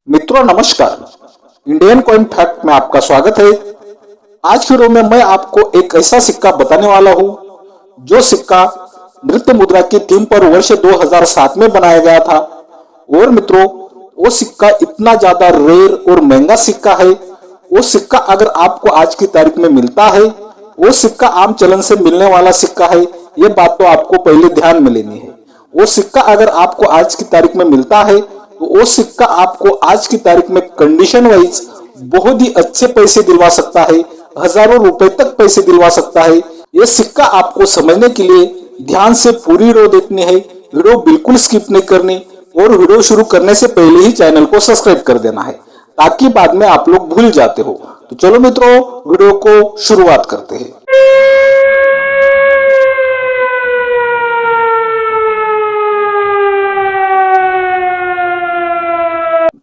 मित्रों नमस्कार। Indian coin fact में आपका स्वागत है। आज की वीडियो में मैं आपको एक ऐसा सिक्का बताने वाला हूं जो सिक्का नृत्य मुद्रा की थीम पर वर्ष 2007 में बनाया गया था। और मित्रों वो सिक्का इतना ज्यादा रेयर और महंगा सिक्का है। वो सिक्का अगर आपको आज की तारीख में मिलता है, वो सिक्का आम चलन से मिलने वाला सिक्का है। ये बात तो आपको पहले ध्यान में लेनी है। वो सिक्का अगर आपको आज की तारीख में मिलता है तो वो सिक्का आपको आज की तारीख में कंडीशन वाइज बहुत ही अच्छे पैसे दिलवा सकता है, हजारों रुपए तक पैसे दिलवा सकता है। ये सिक्का आपको समझने के लिए ध्यान से पूरी वीडियो देखनी है, वीडियो बिल्कुल स्किप नहीं करनी। और वीडियो शुरू करने से पहले ही चैनल को सब्सक्राइब कर देना है ताकि बाद में आप लोग भूल जाते हो। तो चलो मित्रों वीडियो को शुरुआत करते हैं।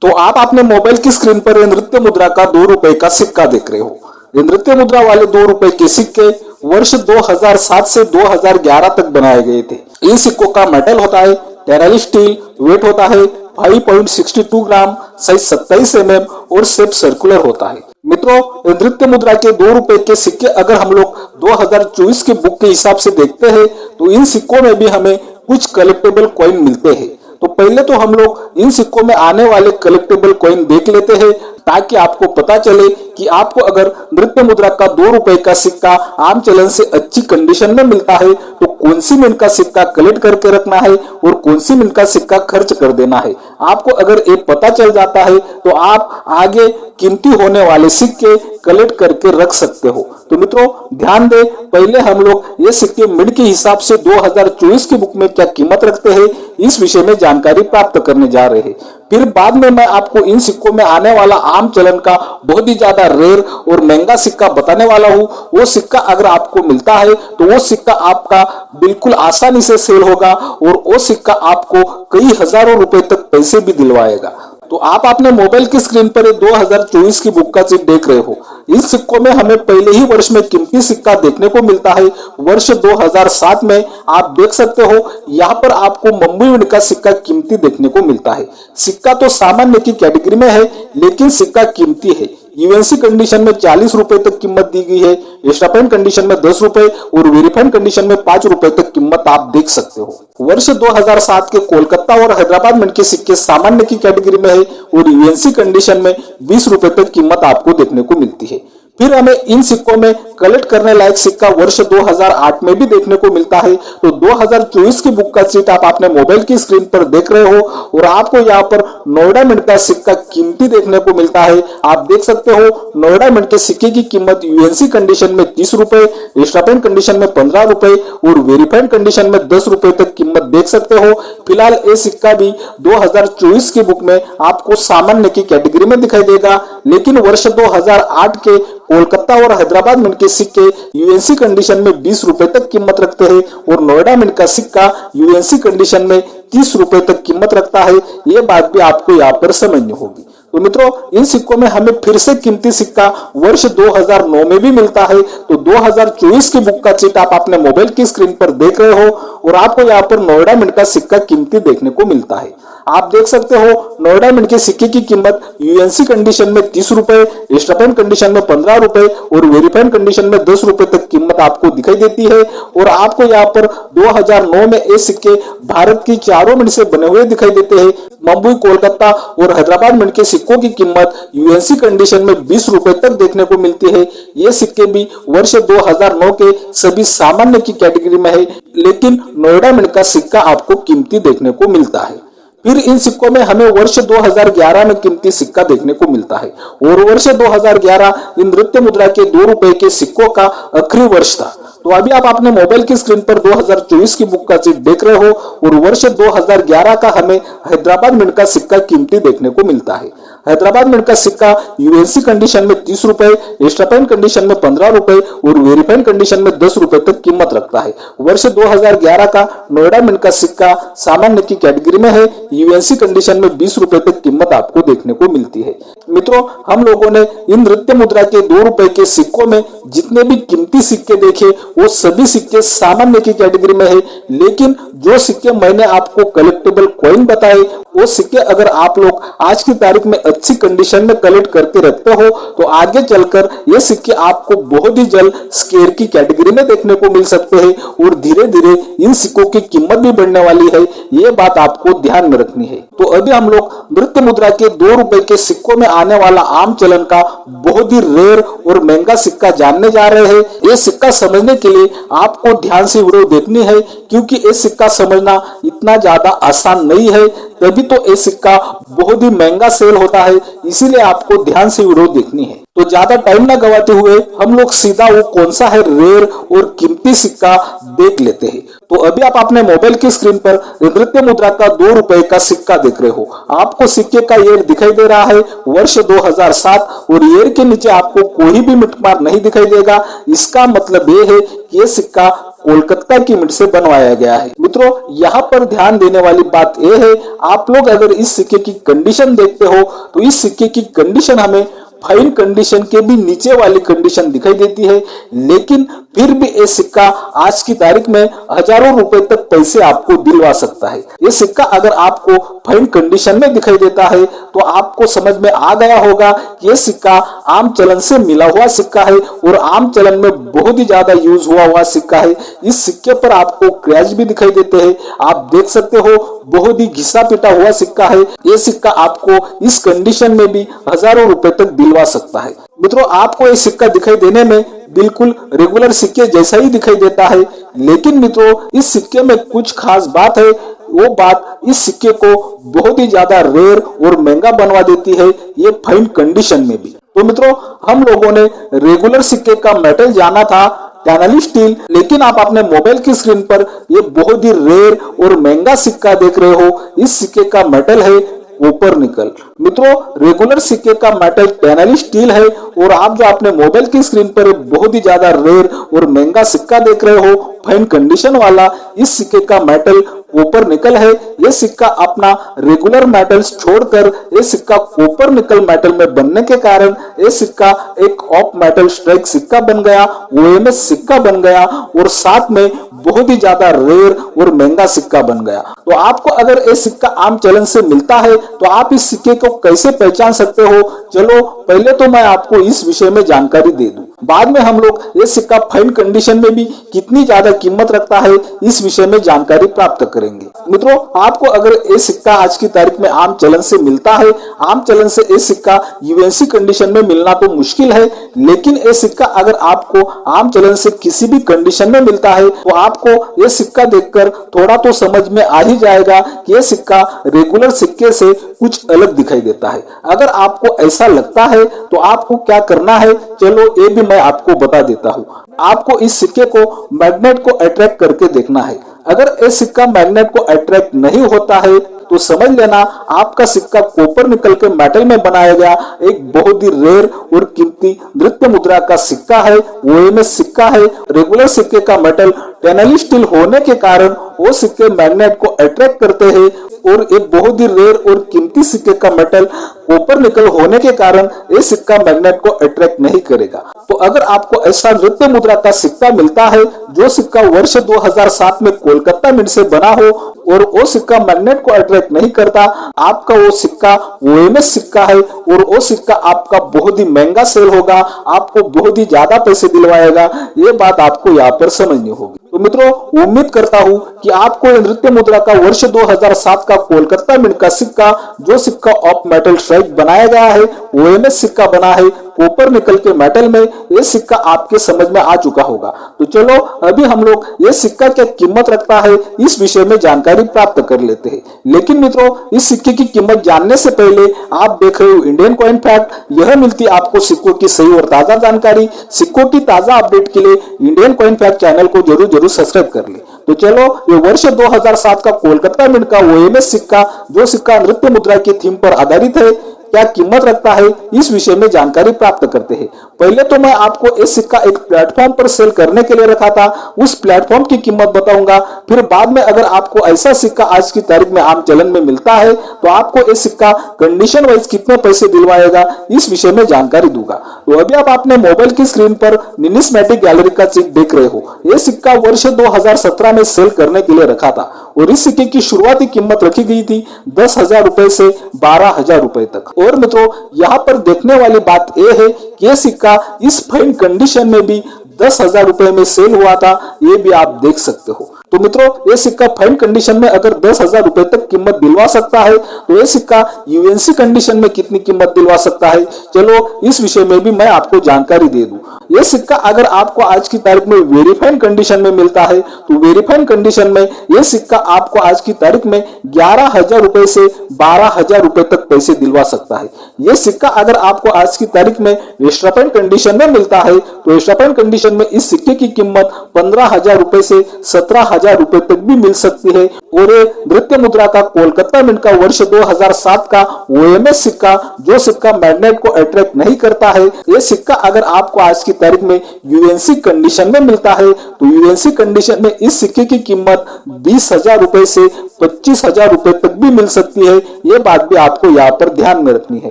तो आप अपने मोबाइल की स्क्रीन पर नृत्य मुद्रा का 2 रुपए का सिक्का देख रहे हो। ये नृत्य मुद्रा वाले 2 रुपए के सिक्के वर्ष 2007 से 2011 तक बनाए गए थे। इन सिक्कों का मेटल होता है टेराइल स्टील, वेट होता है 5.62 ग्राम, साइज 27 mm और शेप सर्कुलर होता है। मित्रों नृत्य मुद्रा के 2 रुपए के सिक्के अगर हम लोग 2024 के बुक के हिसाब से देखते हैं तो इन सिक्कों में भी हमें कुछ कलेक्टेबल कॉइन मिलते हैं। तो पहले तो हम लोग इन सिक्कों में आने वाले कलेक्टेबल कॉइन देख लेते हैं ताकि आपको पता चले कि आपको अगर नृत्य मुद्रा का 2 रुपए का सिक्का आम चलन से अच्छी कंडीशन में मिलता है तो कौन सी मिनट का सिक्का कलेक्ट करके रखना है और कौन सी मिनट का सिक्का खर्च कर देना है। आपको अगर ये पता चल जाता है तो आप आगे कीमती होने वाले सिक्के कलेक्ट करके रख सकते हो। तो मित्रों ध्यान दें, पहले हम लोग ये सिक्के मिड के हिसाब से 2024 की बुक में क्या कीमत रखते हैं इस विषय में जानकारी प्राप्त करने जा रहे हैं। फिर बाद में मैं आपको इन सिक्कों में आने वाला आम चलन का बहुत ही ज्यादा रेयर और महंगा सिक्का बताने वाला हूं। वो सिक्का अगर आपको मिलता है तो वो सिक्का आपका बिल्कुल आसानी से सेल होगा और वो सिक्का आपको कई हजारों रुपए तक पैसे भी दिलवाएगा। तो आप अपने मोबाइल की स्क्रीन पर 2024 की बुक का चिट देख रहे हो। इस सिक्कों में हमें पहले ही वर्ष में कीमती सिक्का देखने को मिलता है। वर्ष 2007 में आप देख सकते हो यहाँ पर आपको मुंबई मिंट का सिक्का कीमती देखने को मिलता है। सिक्का तो सामान्य की कैटेगरी में है लेकिन सिक्का कीमती है। यूएनसी कंडीशन में 40 रुपए तक कीमत दी गई है, एक्स्ट्रापेंट कंडीशन में 10 रुपए और वेरीफाइड कंडीशन में 5 रुपए तक कीमत आप देख सकते हो। वर्ष 2007 के कोलकाता और हैदराबाद मिंट के सिक्के सामान्य की कैटेगरी में है और यूएनसी कंडीशन में 20 रुपए तक कीमत आपको देखने को मिलती है। फिर हमें इन सिक्कों में कलेक्ट करने लायक सिक्का वर्ष 2008 में भी देखने को मिलता है। तो 2024 की बुक का सीट आप अपने मोबाइल की स्क्रीन पर देख रहे हो और आपको यहाँ पर नोएडा मिंट का सिक्का कीमती देखने को मिलता है। आप देख सकते हो नोएडा मिंट के सिक्के की कीमत यूएनसी कंडीशन में 30 रुपए, एक्स्ट्रापेंट कंडीशन में 15 रुपए और वेरीफाइड कंडीशन में 10 रुपए तक कीमत देख सकते हो। फिलहाल ये सिक्का भी 2024 की बुक में आपको सामान्य की कैटेगरी में दिखाई देगा, लेकिन वर्ष 2008 के कोलकाता और हैदराबाद मिंट के सिक्के यूएनसी कंडीशन में 20 रुपए तक कीमत रखते हैं और नोएडा मिंट का सिक्का यूएनसी कंडीशन में 30 रुपए तक कीमत रखता है। ये बात भी आपको यहाँ पर समझनी होगी। तो मित्रों इन सिक्कों में हमें फिर से कीमती सिक्का वर्ष 2009 में भी मिलता है। तो 2024 की बुक का चिट आप अपने मोबाइल की स्क्रीन पर देख रहे हो और आपको यहाँ पर नोएडा मिंट का सिक्का कीमती देखने को मिलता है। आप देख सकते हो नोएडा मिंट के सिक्के की कीमत यूएनसी कंडीशन में 30 रुपए, एक्स्ट्रापेंट कंडीशन में 15 रुपए और वेरीफाइड कंडीशन में 10 रुपए तक कीमत आपको दिखाई देती है। और आपको यहाँ पर 2009 में ये सिक्के भारत की चारों मिंट से बने हुए दिखाई देते हैं। मुंबई, कोलकाता और हैदराबाद मिंट के सिक्कों की कीमत यूएनसी कंडीशन में 20 रुपए तक देखने को मिलती है। ये सिक्के भी वर्ष 2009 के सभी सामान्य की कैटेगरी में है, लेकिन नोएडा मिंट का सिक्का आपको कीमती देखने को मिलता है। फिर इन सिक्कों में हमें वर्ष 2011 में कीमती सिक्का देखने को मिलता है और वर्ष 2011 इन नृत्य मुद्रा के 2 रुपए के सिक्कों का आखिरी वर्ष था। तो अभी आप अपने मोबाइल की स्क्रीन पर 2024 की बुक का चिट देख रहे हो और वर्ष 2011 का हमें हैदराबाद मिंट का सिक्का कीमती देखने को मिलता है। हैदराबाद मिंट का सिक्का यूएनसी कंडीशन में 30 रुपए, एक्स्ट्रापेंट कंडीशन में 15 रुपए और वेरीफाइड कंडीशन में 10 रुपए तक कीमत रखता है। वर्ष 2011 का नोएडा मिंट का सिक्का सामान्य की कैटेगरी में है, यूएनसी कंडीशन में 20 रुपए तक कीमत आपको देखने को मिलती है। मित्रों हम लोगों ने इन नृत्य मुद्रा के 2 रुपए के सिक्कों में जितने भी कीमती सिक्के देखे वो सभी सिक्के सामान्य की कैटेगरी में है, लेकिन जो सिक्के मैंने आपको कलेक्टेबल कॉइन बताए वो सिक्के अगर आप लोग आज की तारीख में अच्छी कंडीशन में कलेक्ट करके रखते हो तो आगे चलकर ये सिक्के आपको बहुत ही जल्द स्केर की कैटेगरी में देखने को मिल सकते हैं और धीरे धीरे इन सिक्कों की कीमत भी बढ़ने वाली है। ये बात आपको ध्यान में रखनी है। तो अभी हम लोग नृत्य मुद्रा के 2 रुपए के सिक्कों में आने वाला आम चलन का बहुत ही रेयर और महंगा सिक्का जानने जा रहे हैं। ये सिक्का समझने के लिए आपको ध्यान से वीडियो देखनी है, क्योंकि ये सिक्का समझना इतना ज्यादा आसान नहीं है, तभी तो ये सिक्का बहुत ही महंगा सेल होता है। इसीलिए आपको ध्यान से वीडियो देखनी है। तो ज्यादा टाइम ना गवाते हुए हम लोग सीधा वो कौन सा है रेयर और कीमती सिक्का देख लेते हैं। तो अभी आप अपने मोबाइल की स्क्रीन पर नृत्य मुद्रा का 2 रुपए का सिक्का देख रहे हो। आपको सिक्के का ईयर दिखाई दे रहा है वर्ष 2007 और ईयर के नीचे आपको कोई भी मिटमार नहीं दिखाई देगा। इसका मतलब ये है कि ये सिक्का कोलकाता की मिंट से बनवाया गया है। मित्रों, यहाँ पर ध्यान देने वाली बात यह है, आप लोग अगर इस सिक्के की कंडीशन देखते हो तो इस सिक्के की कंडीशन हमें फाइन कंडीशन के भी नीचे वाली कंडीशन दिखाई देती है, लेकिन फिर भी ये सिक्का आज की तारीख में हजारों रुपए तक पैसे आपको दिलवा सकता है। ये सिक्का अगर आपको फाइन कंडीशन में दिखाई देता है तो आपको समझ में आ गया होगा कि ये सिक्का आम चलन से मिला हुआ सिक्का है और आम चलन में बहुत ही ज्यादा यूज हुआ सिक्का है। इस सिक्के पर आपको क्रैच भी दिखाई देते हैं। आप देख सकते हो बहुत ही घिसा पिटा हुआ सिक्का है। ये सिक्का आपको इस कंडीशन में भी हजारों रुपए तक दिलवा सकता है। मित्रों, आपको ये सिक्का दिखाई देने में बिल्कुल रेगुलर सिक्के जैसा ही दिखाई देता है, लेकिन मित्रों इस सिक्के में कुछ खास बात है। वो बात इस सिक्के को बहुत ही ज्यादा रेयर और महंगा बनवा देती है, ये फाइन कंडीशन में भी। तो मित्रों, हम लोगों ने रेगुलर सिक्के का मेटल जाना था टैनली स्टील, लेकिन आप अपने मोबाइल की स्क्रीन पर ये बहुत ही रेयर और महंगा सिक्का देख रहे हो। इस सिक्के का मेटल है कॉपर निकल। मित्रों, रेगुलर सिक्के का मेटल टैनली स्टील है और आप जो अपने मोबाइल की स्क्रीन पर बहुत ही ज्यादा रेयर और महंगा सिक्का देख रहे हो फाइन कंडीशन वाला, इस सिक्के का मेटल कॉपर निकल है। ये सिक्का अपना रेगुलर मेटल्स छोड़कर ये सिक्का कॉपर निकल मेटल में बनने के कारण ये सिक्का एक ऑफ मेटल स्ट्राइक सिक्का बन गया, ओएमएस सिक्का बन गया और साथ में बहुत ही ज्यादा रेयर और महंगा सिक्का बन गया। तो आपको अगर ये सिक्का आम चलन से मिलता है तो आप इस सिक्के को कैसे पहचान सकते हो? चलो पहले तो मैं आपको इस विषय में जानकारी दे दूं, बाद में हम लोग ये सिक्का फाइन कंडीशन में भी कितनी ज्यादा कीमत रखता है इस विषय में जानकारी प्राप्त करेंगे। मित्रों, आपको अगर ये सिक्का आज की तारीख में आम चलन से मिलता है, आम चलन से ये सिक्का यूएनसी कंडीशन में मिलना तो मुश्किल है, लेकिन ये सिक्का अगर आपको आम चलन से किसी भी कंडीशन में मिलता है तो आपको ये सिक्का देखकर थोड़ा तो समझ में आ ही जाएगा कि ये सिक्का रेगुलर सिक्के से कुछ अलग दिखाई देता है। अगर आपको ऐसा लगता है तो आपको क्या करना है, चलो ये भी मैं आपको बता देता हूँ। आपको इस सिक्के को मैग्नेट को अट्रैक्ट करके देखना है। अगर ये सिक्का मैग्नेट को अट्रैक्ट नहीं होता है तो समझ लेना आपका सिक्का कॉपर निकल के मेटल में बनाया गया एक बहुत ही रेयर और कीमती नृत्य मुद्रा का सिक्का है, ओएमएस सिक्का है। रेगुलर सिक्के का मेटल टैनली स्टील होने के कारण वो सिक्के मैग्नेट को अट्रैक्ट करते हैं और एक बहुत ही रेयर और कीमती सिक्के का मेटल कॉपर निकल होने के कारण ये सिक्का मैग्नेट को अट्रैक्ट नहीं करेगा। तो अगर आपको ऐसा नृत्य मुद्रा का सिक्का मिलता है जो सिक्का वर्ष 2007 में कोलकाता मिंट से बना हो और वो सिक्का मैग्नेट को अट्रैक्ट नहीं करता, आपका वो सिक्का ओएमएस सिक्का है और वो सिक्का आपका बहुत ही महंगा सेल होगा, आपको बहुत ही ज्यादा पैसे दिलवाएगा। ये बात आपको यहाँ पर समझनी होगी। तो मित्रों, उम्मीद करता हूँ कि आपको नृत्य मुद्रा का वर्ष 2007 का कोलकाता मिंट का सिक्का, जो सिक्का ऑफ मेटल स्ट्राइक बनाया गया है, ओएमएस सिक्का बना है कॉपर निकल के मेटल में, ये सिक्का आपके समझ में आ चुका होगा। तो चलो अभी हम लोग ये सिक्का क्या कीमत रखता है इस विषय में जानकारी प्राप्त कर लेते हैं। लेकिन मित्रों, इस सिक्के की कीमत जानने से पहले आप देख रहे हो इंडियन कॉइन फैक्ट। यह मिलती आपको सिक्कों की सही और ताजा जानकारी। सिक्कों की ताजा अपडेट के लिए इंडियन कॉइन फैक्ट चैनल को जरूर सब्सक्राइब कर ले। तो चलो, ये वर्ष 2007 का कोलकाता मिंट का ओएमएस सिक्का, जो सिक्का नृत्य मुद्रा की थीम पर आधारित है, क्या कीमत रखता है इस विषय में जानकारी प्राप्त करते हैं। पहले तो मैं आपको ये सिक्का एक प्लेटफॉर्म पर सेल करने के लिए रखा था, उस प्लेटफॉर्म की कीमत बताऊंगा। फिर बाद में अगर आपको ऐसा सिक्का आज की तारीख में आम चलन में मिलता है तो आपको ये सिक्का कंडीशन वाइज कितने पैसे दिलवाएगा इस विषय में जानकारी दूंगा। तो अभी आप अपने मोबाइल की स्क्रीन पर निनिस्मैटिक गैलरी का चिप देख रहे हो। ये सिक्का वर्ष 2017 में सेल करने के लिए रखा था और इस सिक्के की शुरुआती कीमत रखी गई थी 10,000 रुपए से 12,000 रुपए तक। और मित्रों यहाँ पर देखने वाली बात यह है कि यह सिक्का इस फाइन कंडीशन में भी 10,000 रुपए में सेल हुआ था, ये भी आप देख सकते हो। तो मित्रों ये सिक्का फाइन कंडीशन में अगर 10,000 रुपए तक कीमत दिलवा सकता है तो ये सिक्का यूएनसी कंडीशन में कितनी कीमत दिलवा सकता है, चलो इस विषय में भी मैं आपको जानकारी दे दूं। ये सिक्का अगर आपको आज की तारीख में वेरीफाइड कंडीशन में मिलता है तो वेरीफाइड कंडीशन में ये सिक्का आपको आज की तारीख में 11,000 रुपए से 12,000 रुपए तक पैसे दिलवा सकता है। ये सिक्का अगर आपको आज की तारीख में एक्स्ट्रा फाइन कंडीशन में मिलता है तो एक्स्ट्रा फाइन कंडीशन में इस सिक्के की कीमत 15,000 रुपए से 17,000 रुपए तक भी मिल सकती है। और ये नृत्य मुद्रा का कोलकाता मिंट का वर्ष 2007 का ओएमएस सिक्का, जो सिक्का मैग्नेट को अट्रैक्ट नहीं करता है, ये सिक्का अगर आपको आज की तारीख में यूएनसी कंडीशन में मिलता है तो यूएनसी कंडीशन में इस सिक्के की कीमत 20,000 रुपए से 25,000 रुपए तक भी मिल सकती है। ये बात भी आपको यहाँ पर ध्यान में रखनी है।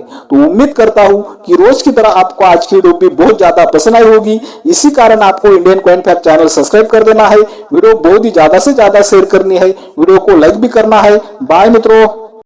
तो उम्मीद करता हूँ कि रोज की तरह आपको आज की वीडियो भी बहुत ज्यादा पसंद आई होगी। इसी कारण आपको Indian coin fact channel subscribe कर देना है, वीडियो बहुत ही ज्यादा से ज्यादा शेयर करनी है, वीडियो को लाइक भी करना है। बाय मित्रों।